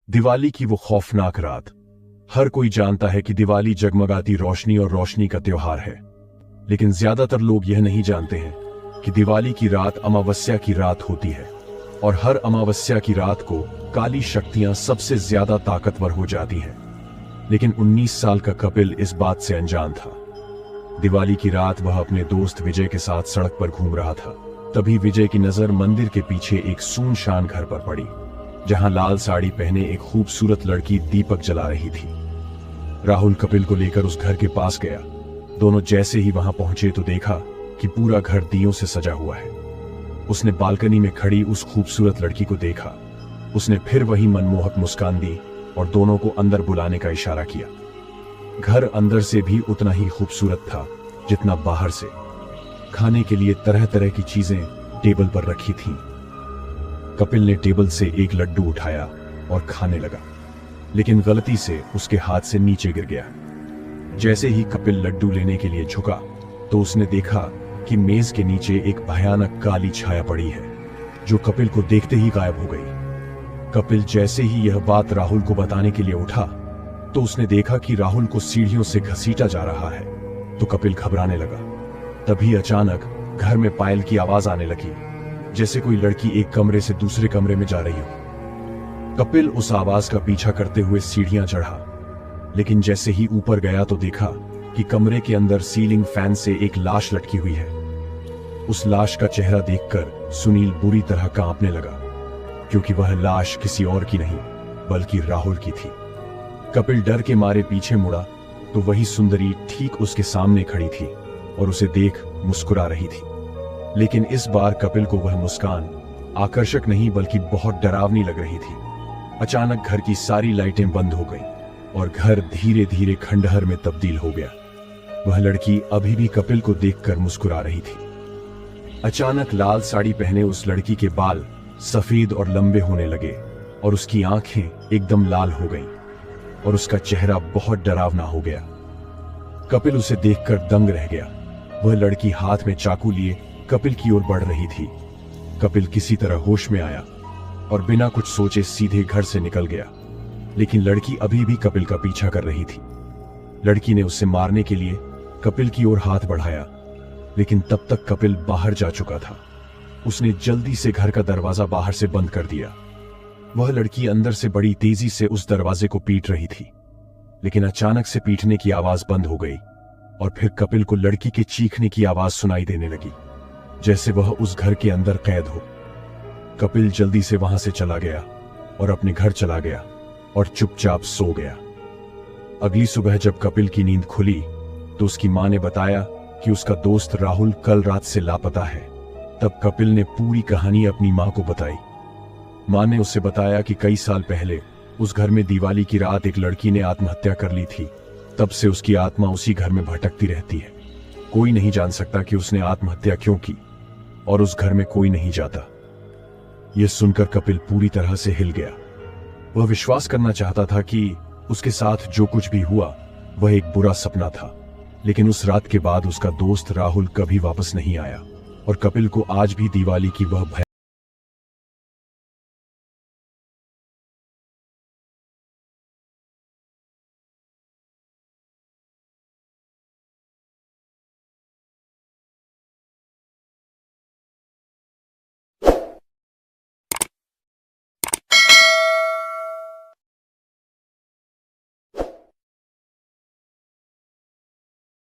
दिवाली की वो खौफनाक रात। हर कोई जानता है कि दिवाली जगमगाती रोशनी और रोशनी का त्योहार है, लेकिन ज्यादातर लोग यह नहीं जानते हैं कि दिवाली की रात अमावस्या की रात होती है और हर अमावस्या की रात को काली शक्तियां सबसे ज्यादा ताकतवर हो जाती हैं। लेकिन 19 साल का कपिल इस बात से अनजान था। दिवाली की रात वह अपने दोस्त विजय के साथ सड़क पर घूम रहा था। तभी विजय की नजर मंदिर के पीछे एक सुनसान घर पर पड़ी, जहां लाल साड़ी पहने एक खूबसूरत लड़की दीपक जला रही थी। राहुल कपिल को लेकर उस घर के पास गया। दोनों जैसे ही वहां पहुंचे तो देखा कि पूरा घर दियों से सजा हुआ है। उसने बालकनी में खड़ी उस खूबसूरत लड़की को देखा। उसने फिर वही मनमोहक मुस्कान दी और दोनों को अंदर बुलाने का इशारा किया। घर अंदर से भी उतना ही खूबसूरत था जितना बाहर से। खाने के लिए तरह तरह की चीजें टेबल पर रखी थीं। कपिल ने टेबल से एक लड्डू उठाया और खाने लगा, लेकिन गलती से उसके हाथ से नीचे गिर गया। जैसे ही कपिल लड्डू लेने के लिए झुका तो उसने देखा कि मेज के नीचे एक भयानक काली छाया पड़ी है, जो कपिल को देखते ही गायब हो गई। कपिल जैसे ही यह बात राहुल को बताने के लिए उठा तो उसने देखा कि राहुल को सीढ़ियों से घसीटा जा रहा है। तो कपिल घबराने लगा। तभी अचानक घर में पायल की आवाज आने लगी, जैसे कोई लड़की एक कमरे से दूसरे कमरे में जा रही हो। कपिल उस आवाज का पीछा करते हुए सीढ़ियां चढ़ा, लेकिन जैसे ही ऊपर गया तो देखा कि कमरे के अंदर सीलिंग फैन से एक लाश लटकी हुई है। उस लाश का चेहरा देखकर सुनील बुरी तरह कांपने लगा, क्योंकि वह लाश किसी और की नहीं बल्कि राहुल की थी। कपिल डर के मारे पीछे मुड़ा तो वही सुंदरी ठीक उसके सामने खड़ी थी और उसे देख मुस्कुरा रही थी। लेकिन इस बार कपिल को वह मुस्कान आकर्षक नहीं बल्कि बहुत डरावनी लग रही थी। अचानक घर की सारी लाइटें बंद हो गईं और घर धीरे धीरे खंडहर में तब्दील हो गया। वह लड़की अभी भी कपिल को देखकर मुस्कुरा रही थी। अचानक लाल साड़ी पहने उस लड़की के बाल सफेद और लंबे होने लगे और उसकी आंखें एकदम लाल हो गईं और उसका चेहरा बहुत डरावना हो गया। कपिल उसे देखकर दंग रह गया। वह लड़की हाथ में चाकू लिए कपिल की ओर बढ़ रही थी। कपिल किसी तरह होश में आया और बिना कुछ सोचे सीधे घर से निकल गया, लेकिन लड़की अभी भी कपिल का पीछा कर रही थी। लड़की ने उसे मारने के लिए कपिल की ओर हाथ बढ़ाया, लेकिन तब तक कपिल बाहर जा चुका था। उसने जल्दी से घर का दरवाजा बाहर से बंद कर दिया। वह लड़की अंदर से बड़ी तेजी से उस दरवाजे को पीट रही थी, लेकिन अचानक से पीटने की आवाज बंद हो गई और फिर कपिल को लड़की के चीखने की आवाज सुनाई देने लगी, जैसे वह उस घर के अंदर कैद हो। कपिल जल्दी से वहां से चला गया और अपने घर चला गया और चुपचाप सो गया। अगली सुबह जब कपिल की नींद खुली तो उसकी मां ने बताया कि उसका दोस्त राहुल कल रात से लापता है। तब कपिल ने पूरी कहानी अपनी मां को बताई। मां ने उसे बताया कि कई साल पहले उस घर में दिवाली की रात एक लड़की ने आत्महत्या कर ली थी। तब से उसकी आत्मा उसी घर में भटकती रहती है। कोई नहीं जान सकता कि उसने आत्महत्या क्यों की और उस घर में कोई नहीं जाता। यह सुनकर कपिल पूरी तरह से हिल गया। वह विश्वास करना चाहता था कि उसके साथ जो कुछ भी हुआ वह एक बुरा सपना था, लेकिन उस रात के बाद उसका दोस्त राहुल कभी वापस नहीं आया और कपिल को आज भी दिवाली की वह